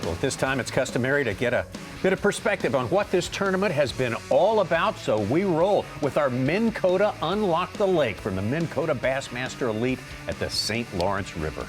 Well, at this time, it's customary to get a bit of perspective on what this tournament has been all about. So we roll with our Minn Kota Unlock the Lake from the Minn Kota Bassmaster Elite at the St. Lawrence River.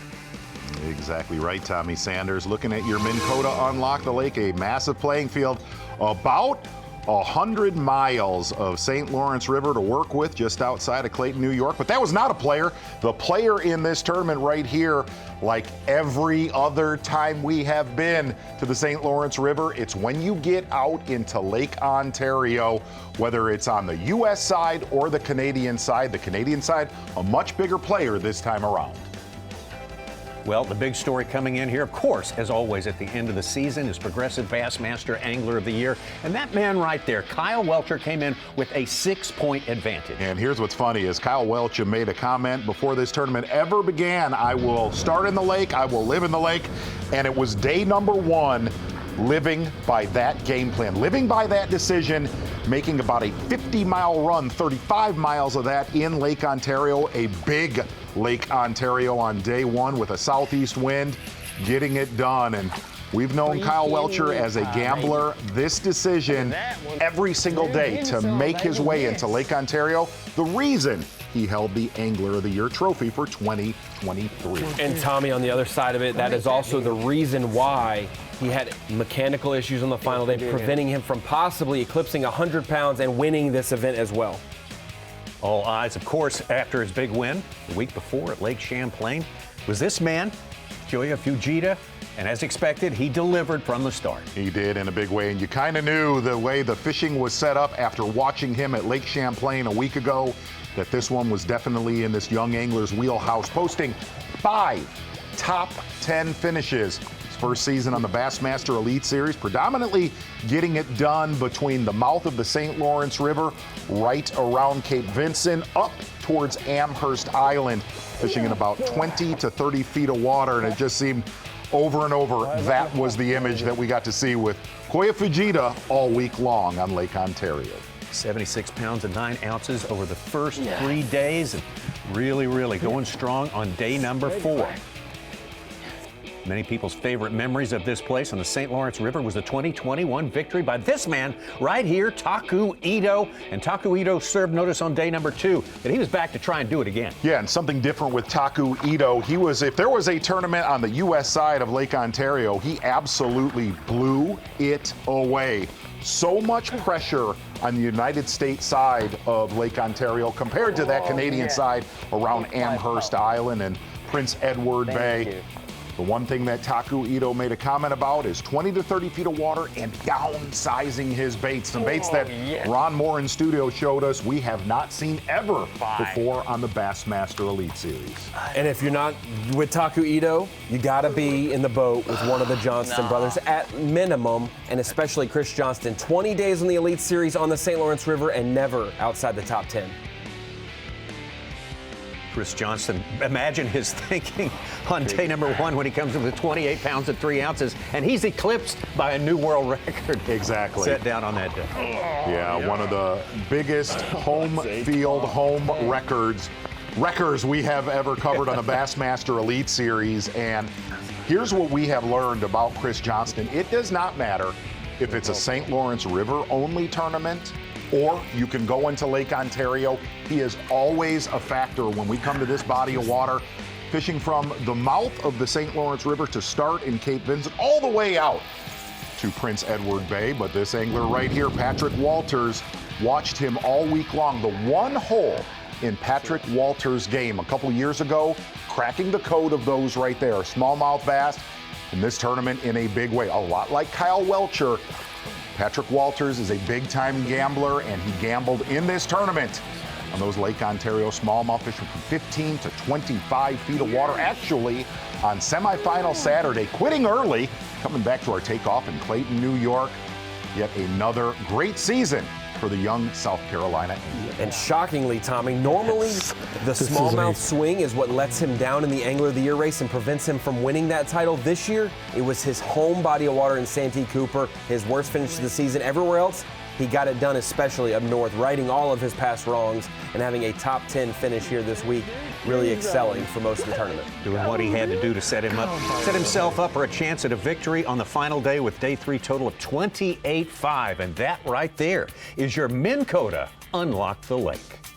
Exactly right, Tommy Sanders. Looking at your Minn Kota Unlock the Lake, a massive playing field, about 100 miles of St. Lawrence River to work with just outside of Clayton, New York. But that was not a player. The player in this tournament right here, like every other time we have been to the St. Lawrence River, it's when you get out into Lake Ontario, whether it's on the U.S. side or the Canadian side. The Canadian side, a much bigger player this time around. Well, the big story coming in here, of course, as always at the end of the season, is Progressive Bassmaster Angler of the Year. And that man right there, Kyle Welcher, came in with a 6-point advantage. And here's what's funny is Kyle Welcher made a comment before this tournament ever began. I will start in the lake, I will live in the lake. And it was day number 1, living by that game plan, living by that decision, making about a 50-mile run, 35 miles of that in Lake Ontario, a big Lake Ontario on day 1 with a southeast wind, getting it done. And we've known Kyle Welcher as a gambler. This decision every single day to make his way into Lake Ontario, the reason he held the Angler of the Year trophy for 2023. And Tommy, on the other side of it, that is also the reason why he had mechanical issues on the final day, preventing him from possibly eclipsing 100 pounds and winning this event as well. All eyes, of course, after his big win the week before at Lake Champlain was this man, Kyoya Fujita, and as expected, he delivered from the start. He did in a big way, and you kind of knew the way the fishing was set up after watching him at Lake Champlain a week ago that this one was definitely in this young angler's wheelhouse, posting 5 top 10 finishes. First season on the Bassmaster Elite Series, predominantly getting it done between the mouth of the St. Lawrence River, right around Cape Vincent, up towards Amherst Island, fishing in about 20 to 30 feet of water, and it just seemed over and over that was the image that we got to see with Kyoya Fujita all week long on Lake Ontario. 76 pounds and 9 ounces over the first 3 days, and really going strong on day number 4. Many people's favorite memories of this place on the St. Lawrence River was the 2021 victory by this man right here, Taku Ito. And Taku Ito served notice on day number 2 that he was back to try and do it again. Yeah, and something different with Taku Ito. He was, if there was a tournament on the U.S. side of Lake Ontario, he absolutely blew it away. So much pressure on the United States side of Lake Ontario compared to that Canadian side around Amherst Island and Prince Edward Bay. The one thing that Taku Ito made a comment about is 20 to 30 feet of water and downsizing his baits. Some baits that Ron Moore in studio showed us we have not seen ever before on the Bassmaster Elite Series. And if you're not with Taku Ito, you got to be in the boat with one of the Johnston brothers at minimum, and especially Chris Johnston. 20 days in the Elite Series on the St. Lawrence River and never outside the top 10. Chris Johnston, imagine his thinking on day number 1 when he comes in with 28 pounds and 3 ounces, and he's eclipsed by a new world record. Exactly. Set down on that day. Yeah, one of the biggest home field, home records we have ever covered on the Bassmaster Elite Series. And here's what we have learned about Chris Johnston. It does not matter if it's a St. Lawrence River only tournament or you can go into Lake Ontario. He is always a factor when we come to this body of water, fishing from the mouth of the St. Lawrence River to start in Cape Vincent all the way out to Prince Edward Bay. But this angler right here, Patrick Walters, watched him all week long. The one hole in Patrick Walters' game a couple years ago, cracking the code of those right there, smallmouth bass in this tournament in a big way. A lot like Kyle Welcher, Patrick Walters is a big-time gambler, and he gambled in this tournament on those Lake Ontario smallmouth fishing from 15 to 25 feet of water. Actually, on semifinal Saturday, quitting early, coming back to our takeoff in Clayton, New York. Yet another great season for the young South Carolina Angler. And shockingly, Tommy, normally the smallmouth swing is what lets him down in the Angler of the Year race and prevents him from winning that title. This year, it was his home body of water in Santee Cooper, his worst finish of the season. Everywhere else, he got it done, especially up north, righting all of his past wrongs and having a top 10 finish here this week, really excelling for most of the tournament. Doing what he had to do to set himself up for a chance at a victory on the final day with day 3 total of 28.5. And that right there is your Minn Kota Unlock the Lake.